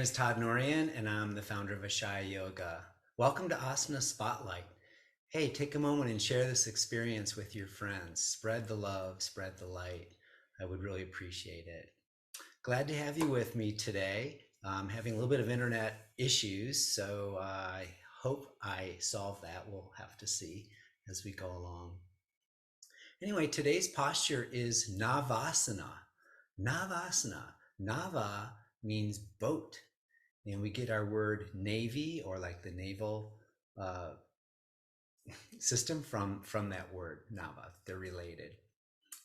name is Todd and I'm the founder of Ashaya Yoga. Welcome to Asana Spotlight. Hey, take a moment and share this experience with your friends. Spread the love, spread the light. I would really appreciate it. Glad to have you with me today. I'm having a little bit of internet issues, so I hope I solve that. We'll have to see as we go along. Anyway, today's posture is Navasana. Navasana. Nava means boat. And we get our word navy, or like the naval system, from that word Nava. They're related.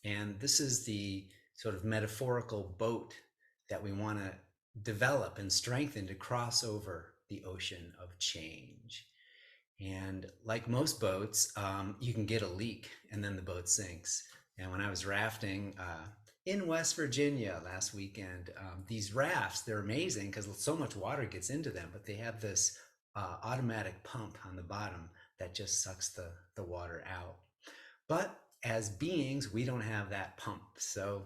And this is the sort of metaphorical boat that we want to develop and strengthen to cross over the ocean of change. And like most boats, you can get a leak and then the boat sinks. And when I was rafting in West Virginia last weekend, these rafts, they're amazing because so much water gets into them, but they have this automatic pump on the bottom that just sucks the water out. But as beings, we don't have that pump. So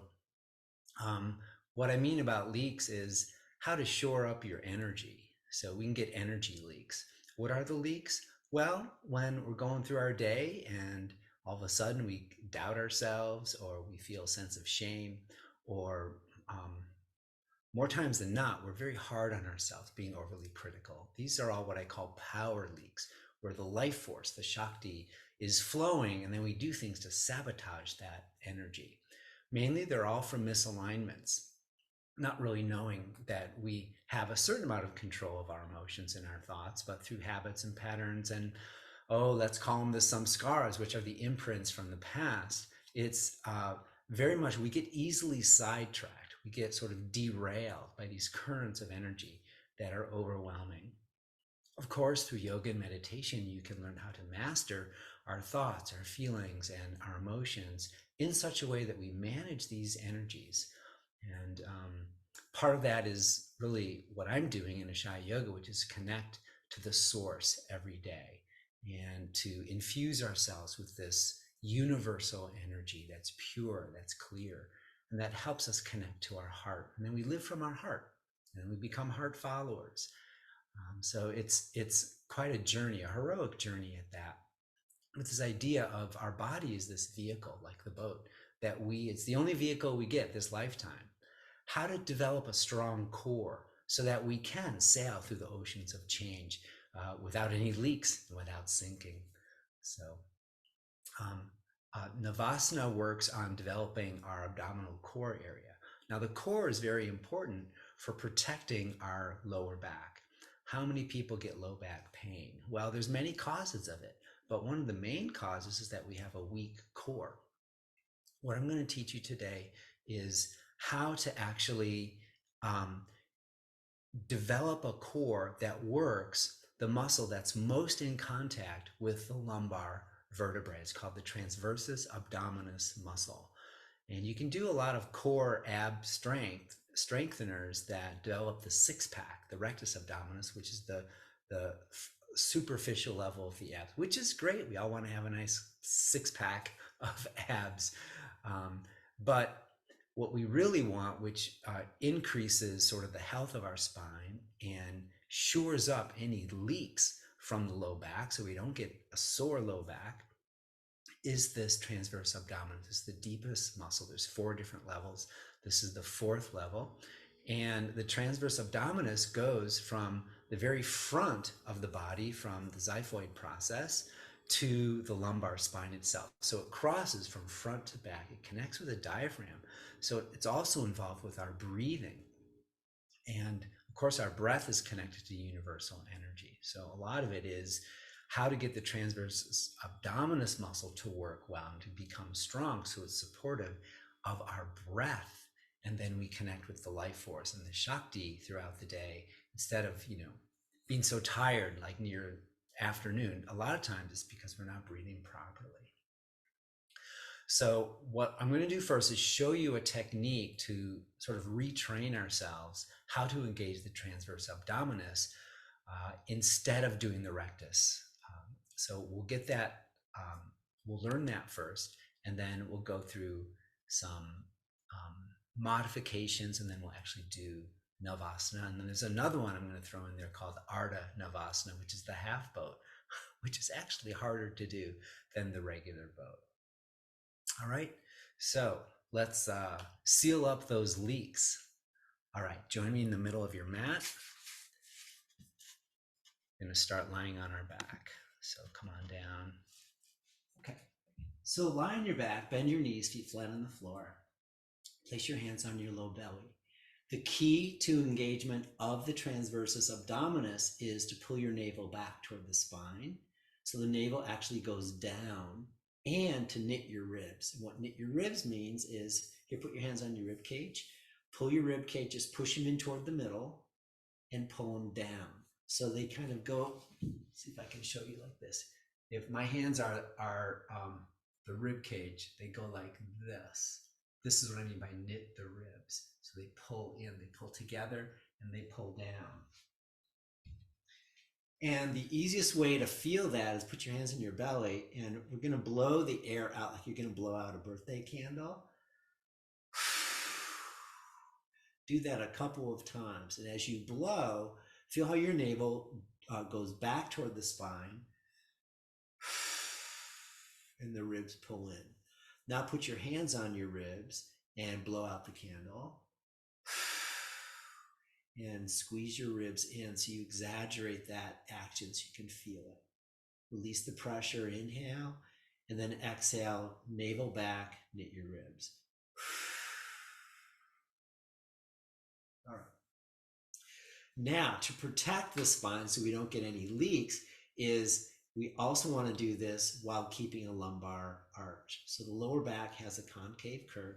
what I mean about leaks is how to shore up your energy. So we can get energy leaks. What are the leaks? Well, when we're going through our day and all of a sudden we doubt ourselves, or we feel a sense of shame, or more times than not, we're very hard on ourselves, being overly critical. These are all what I call power leaks, where the life force, the Shakti, is flowing, and then we do things to sabotage that energy. Mainly, they're all from misalignments, not really knowing that we have a certain amount of control of our emotions and our thoughts, but through habits and patterns and, let's call them the samskaras, which are the imprints from the past. It's very much, we get easily sidetracked. We get sort of derailed by these currents of energy that are overwhelming. Of course, through yoga and meditation, you can learn how to master our thoughts, our feelings, and our emotions in such a way that we manage these energies. And part of that is really what I'm doing in Ashaya Yoga, which is connect to the source every day and to infuse ourselves with this universal energy that's pure, that's clear, and that helps us connect to our heart. And then we live from our heart, and we become heart followers. So it's quite a journey, a heroic journey at that. With this idea of our body is this vehicle, like the boat, that it's the only vehicle we get this lifetime. How to develop a strong core so that we can sail through the oceans of change without any leaks and without sinking. So Navasana works on developing our abdominal core area. Now, the core is very important for protecting our lower back. How many people get low back pain? Well, there's many causes of it, but one of the main causes is that we have a weak core. What I'm going to teach you today is how to actually develop a core that works, the muscle that's most in contact with the lumbar vertebrae. It's called the transversus abdominis muscle. And you can do a lot of core ab strengtheners that develop the six-pack, the rectus abdominis, which is the superficial level of the abs, which is great. We all want to have a nice six-pack of abs. But what we really want, which increases sort of the health of our spine and shores up any leaks from the low back so we don't get a sore low back, is this transverse abdominis. It's the deepest muscle. There's 4 different levels. This is the 4th level. And the transverse abdominis goes from the very front of the body, from the xiphoid process, to the lumbar spine itself. So it crosses from front to back. It connects with the diaphragm. So it's also involved with our breathing. And of course, our breath is connected to universal energy. So a lot of it is how to get the transverse abdominis muscle to work well and to become strong so it's supportive of our breath. And then we connect with the life force and the Shakti throughout the day instead of, being so tired like near afternoon. A lot of times it's because we're not breathing properly. So what I'm going to do first is show you a technique to sort of retrain ourselves how to engage the transverse abdominis instead of doing the rectus. So we'll get that, we'll learn that first, and then we'll go through some modifications, and then we'll actually do Navasana. And then there's another one I'm going to throw in there called Ardha Navasana, which is the half boat, which is actually harder to do than the regular boat. All right, so let's seal up those leaks. All right, join me in the middle of your mat. We're going to start lying on our back. So come on down. Okay, so lie on your back, bend your knees, feet flat on the floor. Place your hands on your low belly. The key to engagement of the transversus abdominis is to pull your navel back toward the spine. So the navel actually goes down, and to knit your ribs. And what knit your ribs means is, here, put your hands on your rib cage, pull your rib cage, just push them in toward the middle and pull them down. So they kind of go, see if I can show you like this. If my hands are the rib cage, they go like this. This is what I mean by knit the ribs. So they pull in, they pull together, and they pull down. And the easiest way to feel that is put your hands in your belly, and we're going to blow the air out like you're going to blow out a birthday candle. Do that a couple of times. And as you blow, feel how your navel goes back toward the spine, and the ribs pull in. Now put your hands on your ribs and blow out the candle. And squeeze your ribs in so you exaggerate that action so you can feel it. Release the pressure, inhale, and then exhale, navel back, knit your ribs. All right. Now, to protect the spine so we don't get any leaks, is we also want to do this while keeping a lumbar arch. So the lower back has a concave curve.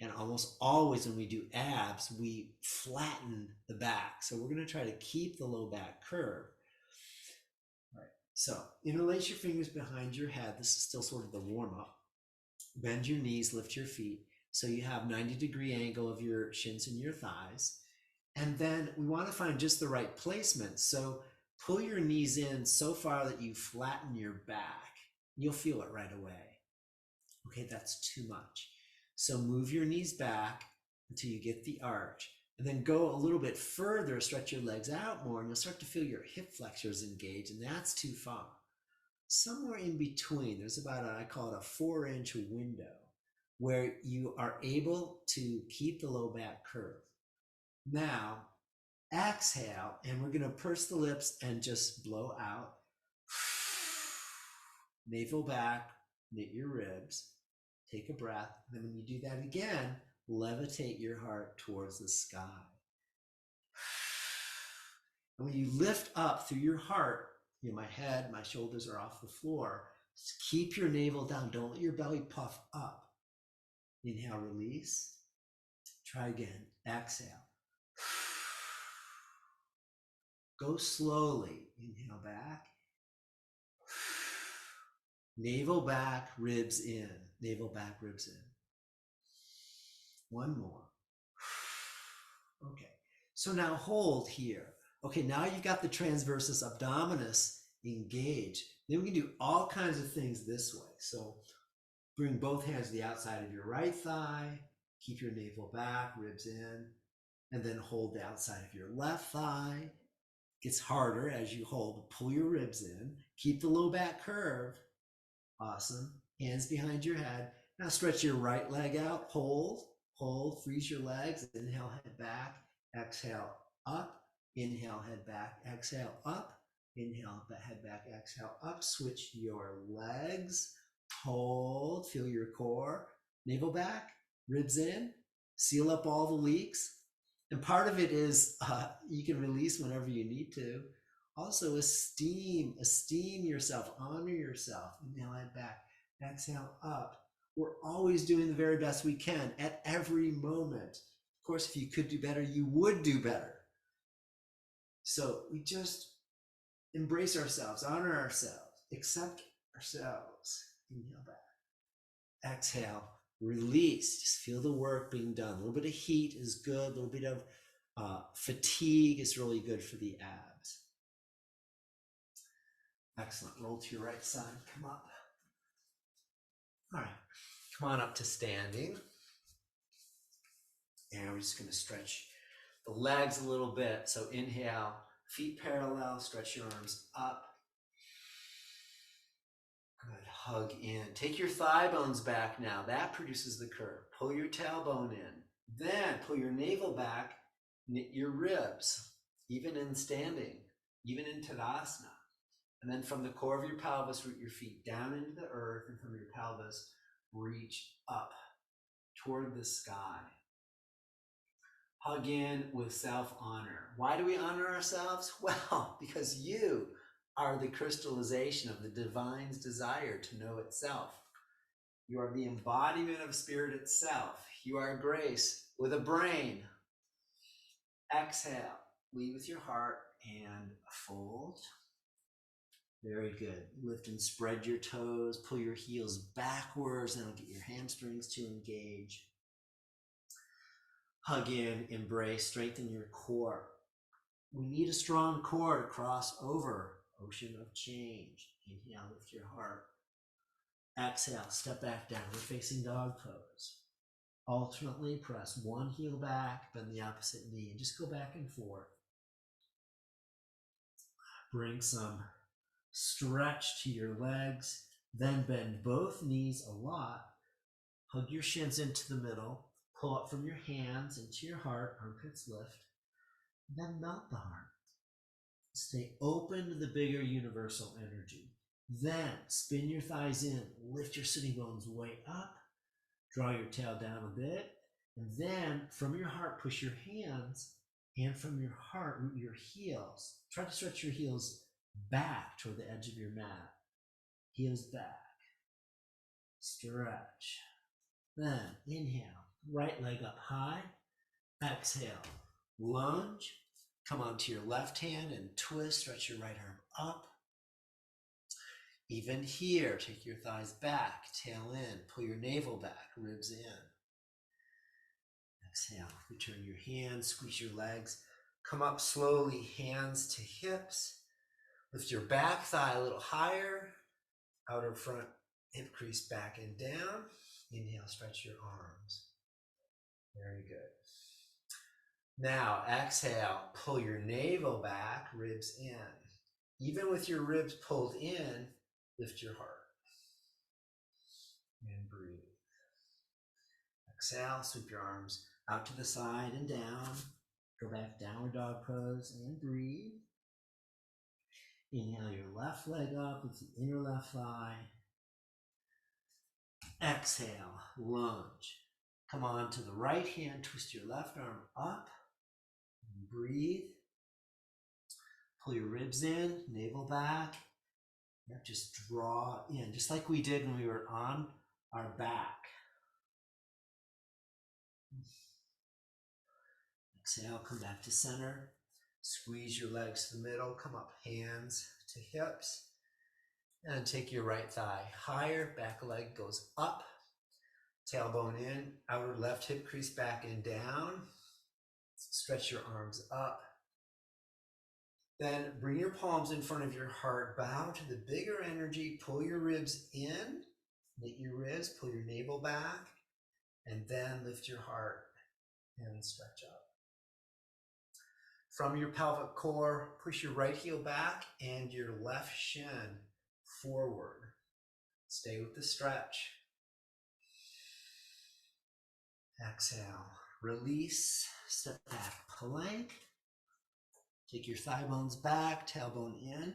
And almost always when we do abs, we flatten the back. So we're going to try to keep the low back curve. All right. So interlace your fingers behind your head. This is still sort of the warm up. Bend your knees, lift your feet. So you have 90-degree angle of your shins and your thighs. And then we want to find just the right placement. So pull your knees in so far that you flatten your back. You'll feel it right away. Okay, that's too much. So move your knees back until you get the arch, and then go a little bit further, stretch your legs out more, and you'll start to feel your hip flexors engage, and that's too far. Somewhere in between, there's about I call it a 4-inch window where you are able to keep the low back curve. Now, exhale, and we're going to purse the lips and just blow out. Navel back, knit your ribs. Take a breath. And then when you do that again, levitate your heart towards the sky. And when you lift up through your heart, my head, my shoulders are off the floor. Just keep your navel down. Don't let your belly puff up. Inhale, release. Try again. Exhale. Go slowly. Inhale back. Navel back, ribs in. Navel back, ribs in. One more. Okay, so now hold here. Okay, now you've got the transversus abdominis engaged. Then we can do all kinds of things this way. So bring both hands to the outside of your right thigh. Keep your navel back, ribs in. And then hold the outside of your left thigh. It's harder as you hold. Pull your ribs in. Keep the low back curve. Awesome. Hands behind your head. Now stretch your right leg out. Hold, freeze your legs. Inhale, head back. Exhale, up. Inhale, head back. Exhale, up. Inhale, head back. Exhale, up. Switch your legs. Hold, feel your core. Navel back, ribs in. Seal up all the leaks. And part of it is you can release whenever you need to. Also, esteem yourself, honor yourself. Inhale, head back. Exhale, up. We're always doing the very best we can at every moment. Of course, if you could do better, you would do better. So we just embrace ourselves, honor ourselves, accept ourselves. Inhale back. Exhale, release. Just feel the work being done. A little bit of heat is good. A little bit of fatigue is really good for the abs. Excellent. Roll to your right side. Come up. All right. Come on up to standing. And we're just going to stretch the legs a little bit. So inhale, feet parallel, stretch your arms up. Good, hug in. Take your thigh bones back now. That produces the curve. Pull your tailbone in. Then pull your navel back, knit your ribs, even in standing, even in Tadasana. And then from the core of your pelvis, root your feet down into the earth, and from your pelvis, reach up toward the sky. Hug in with self-honor. Why do we honor ourselves? Well, because you are the crystallization of the divine's desire to know itself. You are the embodiment of spirit itself. You are grace with a brain. Exhale, lead with your heart and fold. Very good. Lift and spread your toes, pull your heels backwards, and get your hamstrings to engage. Hug in, embrace, strengthen your core. We need a strong core to cross over ocean of change. Inhale, lift your heart. Exhale, step back down. We're facing dog pose. Alternately press one heel back, bend the opposite knee, and just go back and forth. Bring some stretch to your legs, then bend both knees a lot. Hug your shins into the middle. Pull up from your hands into your heart, armpits lift. Then melt the heart. Stay open to the bigger universal energy. Then spin your thighs in, lift your sitting bones way up, draw your tail down a bit, and then from your heart, push your hands, and from your heart, root your heels. Try to stretch your heels back toward the edge of your mat. Heels back. Stretch. Then inhale, right leg up high. Exhale, lunge. Come onto your left hand and twist, stretch your right arm up. Even here, take your thighs back, tail in, pull your navel back, ribs in. Exhale, return your hands, squeeze your legs. Come up slowly, hands to hips. Lift your back thigh a little higher. Outer front hip crease back and down. Inhale, stretch your arms. Very good. Now, exhale, pull your navel back, ribs in. Even with your ribs pulled in, lift your heart. And breathe. Exhale, sweep your arms out to the side and down. Go back, downward dog pose, and breathe. Inhale your left leg up with the inner left thigh. Exhale, lunge. Come on to the right hand, twist your left arm up. Breathe. Pull your ribs in, navel back. Just draw in, just like we did when we were on our back. Exhale, come back to center. Squeeze your legs to the middle. Come up, hands to hips. And take your right thigh higher. Back leg goes up. Tailbone in. Outer left hip crease back and down. Stretch your arms up. Then bring your palms in front of your heart. Bow to the bigger energy. Pull your ribs in. Knit your ribs. Pull your navel back. And then lift your heart and stretch up. From your pelvic core, push your right heel back and your left shin forward. Stay with the stretch. Exhale. Release. Step back. Plank. Take your thigh bones back, tailbone in.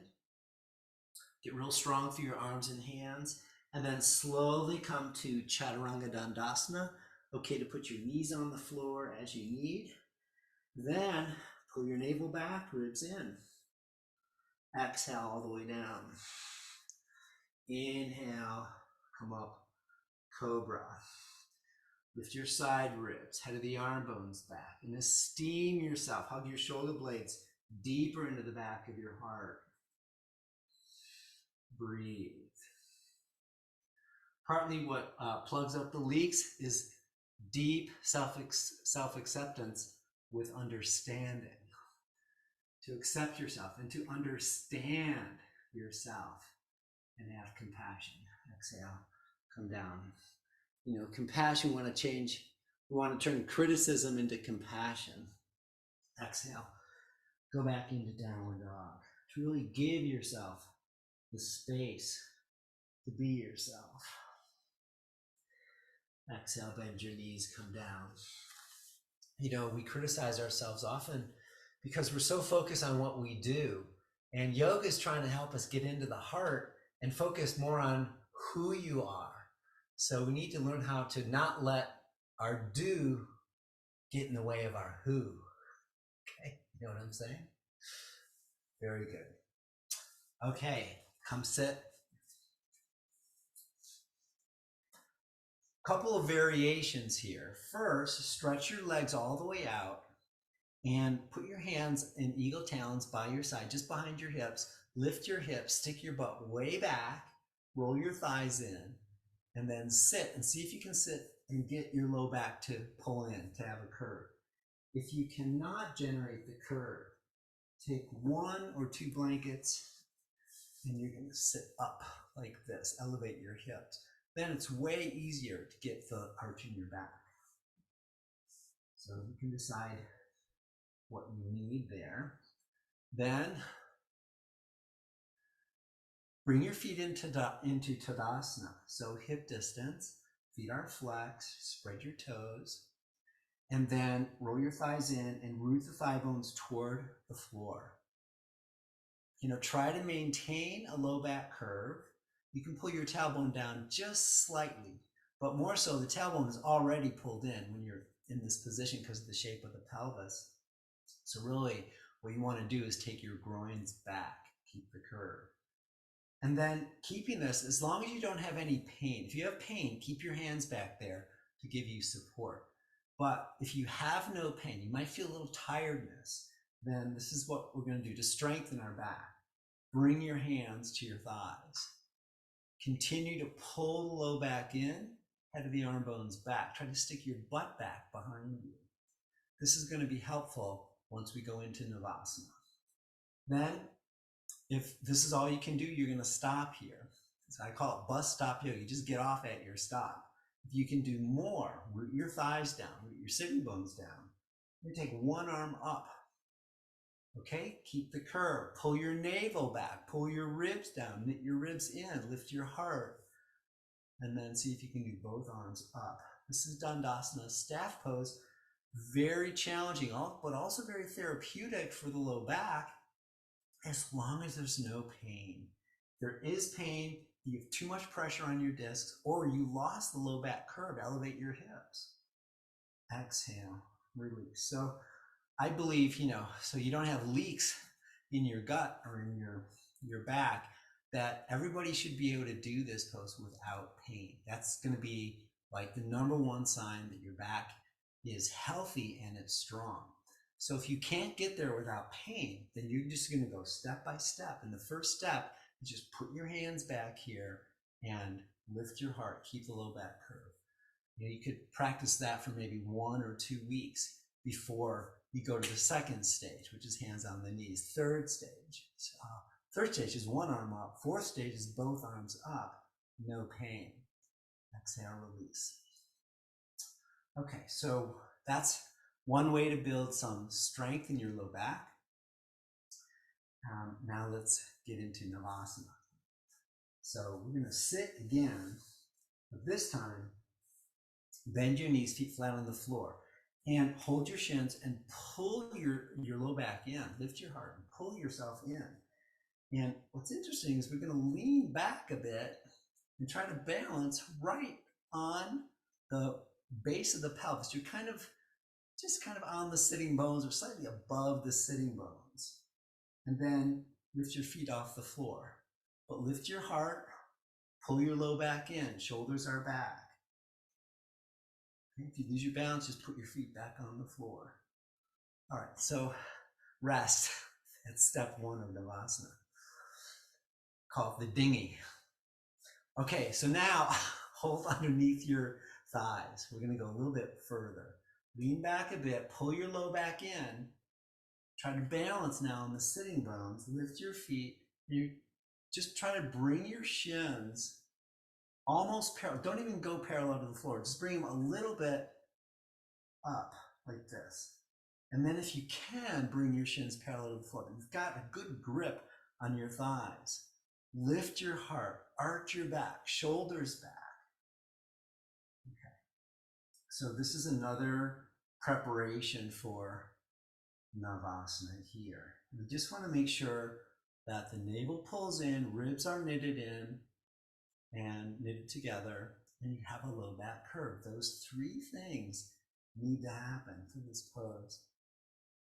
Get real strong through your arms and hands. And then slowly come to Chaturanga Dandasana. Okay to put your knees on the floor as you need. Then pull your navel back, ribs in. Exhale all the way down. Inhale, come up, cobra. Lift your side ribs, head of the arm bones back. And esteem yourself. Hug your shoulder blades deeper into the back of your heart. Breathe. Partly what plugs up the leaks is deep self-acceptance with understanding. To accept yourself and to understand yourself and have compassion. Exhale, come down. Compassion, we want to change. We want to turn criticism into compassion. Exhale. Go back into downward dog. To really give yourself the space to be yourself. Exhale, bend your knees, come down. You know, we criticize ourselves often because we're so focused on what we do. And yoga is trying to help us get into the heart and focus more on who you are. So we need to learn how to not let our do get in the way of our who. Okay, you know what I'm saying? Very good. Okay, come sit. Couple of variations here. First, stretch your legs all the way out and put your hands in eagle talons by your side, just behind your hips. Lift your hips, stick your butt way back, roll your thighs in, and then sit and see if you can sit and get your low back to pull in, to have a curve. If you cannot generate the curve, take 1 or 2 blankets and you're going to sit up like this, elevate your hips. Then it's way easier to get the arch in your back. So you can decide what you need there. Then bring your feet into Tadasana. So hip distance, feet are flexed, spread your toes, and then roll your thighs in and root the thigh bones toward the floor. You know, try to maintain a low back curve. You can pull your tailbone down just slightly, but more so the tailbone is already pulled in when you're in this position because of the shape of the pelvis. So really what you want to do is take your groins back, keep the curve. And then keeping this, as long as you don't have any pain, if you have pain, keep your hands back there to give you support. But if you have no pain, you might feel a little tiredness, then this is what we're going to do to strengthen our back. Bring your hands to your thighs. Continue to pull the low back in, head of the arm bones back. Try to stick your butt back behind you. This is going to be helpful once we go into Navasana. Then, if this is all you can do, you're going to stop here. So I call it bus stop yoga. You just get off at your stop. If you can do more, root your thighs down, root your sitting bones down. You take one arm up. Okay, keep the curve. Pull your navel back, pull your ribs down, knit your ribs in, lift your heart. And then see if you can do both arms up. This is Dandasana, staff pose. Very challenging, but also very therapeutic for the low back, as long as there's no pain. If there is pain, you have too much pressure on your discs, or you lost the low back curve, elevate your hips. Exhale, release. So I believe, so you don't have leaks in your gut or in your back, that everybody should be able to do this pose without pain. That's going to be like the #1 sign that your back is healthy and it's strong. So if you can't get there without pain, then you're just going to go step by step. And the first step is just put your hands back here and lift your heart, keep the low back curve. You could practice that for maybe 1 or 2 weeks before you go to the second stage, which is hands on the knees. Third stage is one arm up. Fourth stage is both arms up, no pain. Exhale, release. Okay, so that's one way to build some strength in your low back. Now let's get into Navasana. So we're going to sit again, but this time, bend your knees, feet flat on the floor, and hold your shins and pull your low back in. Lift your heart and pull yourself in. And what's interesting is we're going to lean back a bit and try to balance right on the base of the pelvis. You're just kind of on the sitting bones or slightly above the sitting bones. And then lift your feet off the floor. But lift your heart, pull your low back in, shoulders are back. Okay, if you lose your balance, just put your feet back on the floor. All right, so rest. That's step 1 of Navasana. Call it the dinghy. Okay, so now hold underneath your thighs. We're going to go a little bit further. Lean back a bit, pull your low back in. Try to balance now on the sitting bones. Lift your feet. You just try to bring your shins almost parallel. Don't even go parallel to the floor. Just bring them a little bit up like this. And then if you can, bring your shins parallel to the floor. You've got a good grip on your thighs. Lift your heart, arch your back, shoulders back. Okay. So this is another preparation for Navasana here. We just want to make sure that the navel pulls in, ribs are knitted in and knitted together, and you have a low back curve. Those three things need to happen for this pose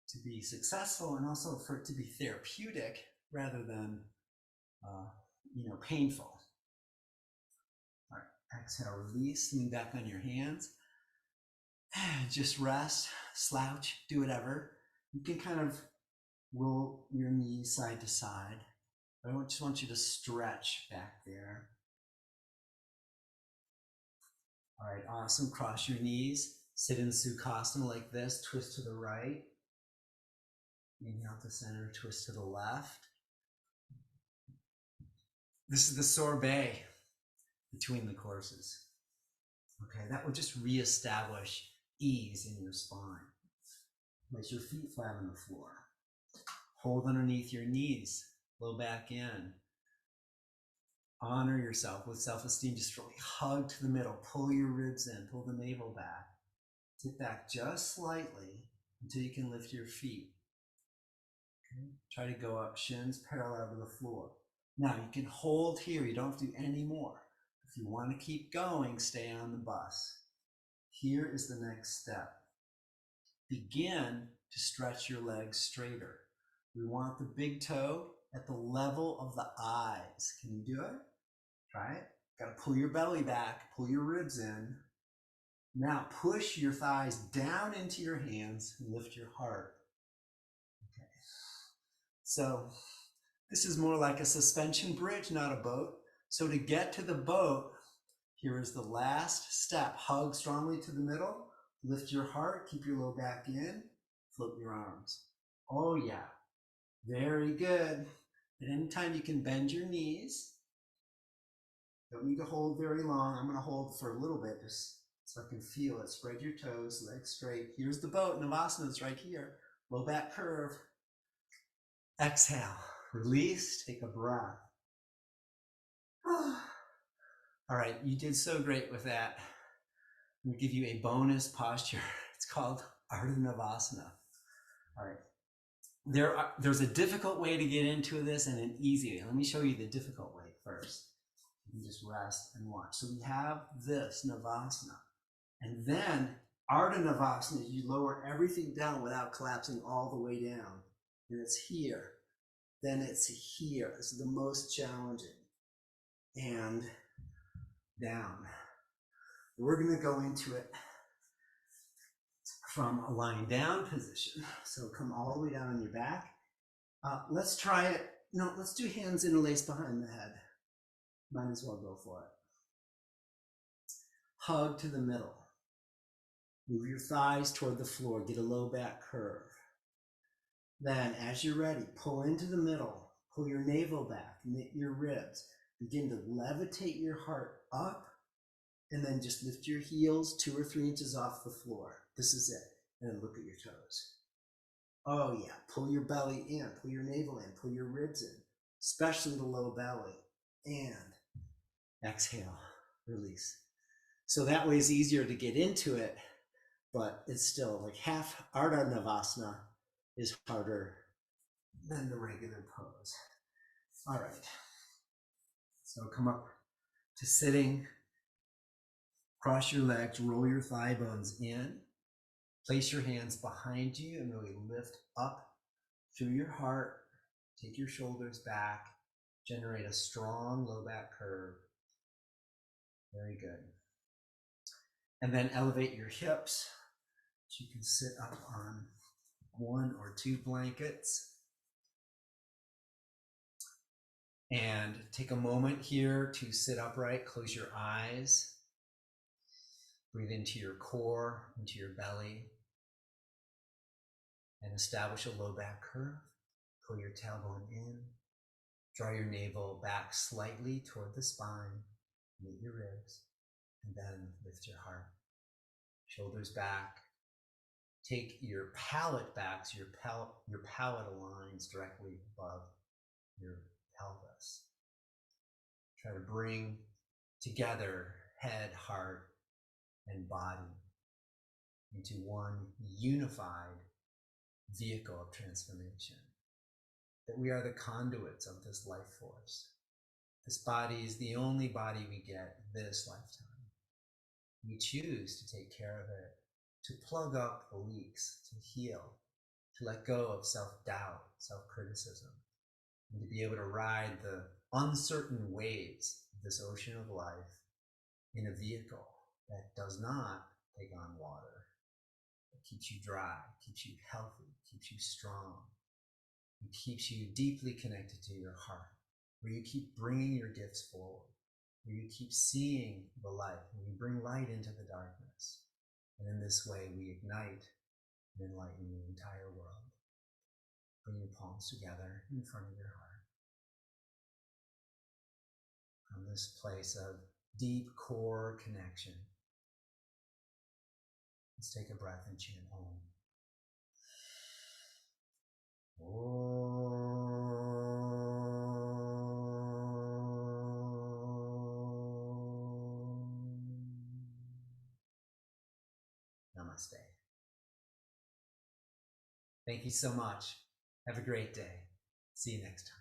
to be successful, and also for it to be therapeutic rather than painful. All right, exhale, release, lean back on your hands. Just rest, slouch, do whatever. You can kind of roll your knees side to side. I just want you to stretch back there. All right, awesome. Cross your knees. Sit in Sukhasana like this. Twist to the right. Inhale to center, twist to the left. This is the sorbet between the courses. Okay, that will just reestablish ease in your spine. Place your feet flat on the floor. Hold underneath your knees, low back in. Honor yourself with self-esteem. Just really hug to the middle. Pull your ribs in, pull the navel back. Tip back just slightly until you can lift your feet. Okay. Try to go up, shins parallel to the floor. Now you can hold here. You don't have to do any more. If you want to keep going, stay on the bus. Here is the next step. Begin to stretch your legs straighter. We want the big toe at the level of the eyes. Can you do it? Try it. Got to pull your belly back, pull your ribs in. Now push your thighs down into your hands and lift your heart. Okay. So this is more like a suspension bridge, not a boat. So to get to the boat, here is the last step. Hug strongly to the middle. Lift your heart. Keep your low back in. Float your arms. Oh, yeah. Very good. At any time, you can bend your knees. Don't need to hold very long. I'm going to hold for a little bit just so I can feel it. Spread your toes, legs straight. Here's the boat. Navasana is right here. Low back curve. Exhale. Release. Take a breath. All right, you did so great with that. I'm going to give you a bonus posture. It's called Ardha Navasana. All right. There's a difficult way to get into this and an easy way. Let me show you the difficult way first. You can just rest and watch. So we have this Navasana. And then Ardha Navasana is you lower everything down without collapsing all the way down. And it's here. Then it's here. This is the most challenging. And down. We're going to go into it from a lying down position. So come all the way down on your back. Let's try it. No, let's do hands interlaced behind the head. Might as well go for it. Hug to the middle. Move your thighs toward the floor. Get a low back curve. Then, as you're ready, pull into the middle. Pull your navel back. Knit your ribs. Begin to levitate your heart up. And then just lift your heels 2 or 3 inches off the floor. This is it. And then look at your toes. Oh yeah, pull your belly in, pull your navel in, pull your ribs in, especially the low belly. And exhale, release. So that way it's easier to get into it, but it's still like half Ardha Navasana is harder than the regular pose. All right. So come up to sitting. Cross your legs, roll your thigh bones in. Place your hands behind you and really lift up through your heart. Take your shoulders back. Generate a strong low back curve. Very good. And then elevate your hips so you can sit up on 1 or 2 blankets. And take a moment here to sit upright. Close your eyes. Breathe into your core, into your belly, and establish a low back curve. Pull your tailbone in. Draw your navel back slightly toward the spine. Knit your ribs, and then lift your heart. Shoulders back. take your palate back so your palate aligns directly above your pelvis. Try to bring together head, heart, and body into one unified vehicle of transformation. That we are the conduits of this life force. This body is the only body we get this lifetime. We choose to take care of it, to plug up the leaks, to heal, to let go of self-doubt, self-criticism, and to be able to ride the uncertain waves of this ocean of life in a vehicle that does not take on water, that keeps you dry, keeps you healthy, keeps you strong, and keeps you deeply connected to your heart, where you keep bringing your gifts forward, where you keep seeing the light, and you bring light into the darkness. And in this way, we ignite and enlighten the entire world. Bring your palms together in front of your heart. From this place of deep core connection, let's take a breath and chant Om. Namaste. Thank you so much. Have a great day. See you next time.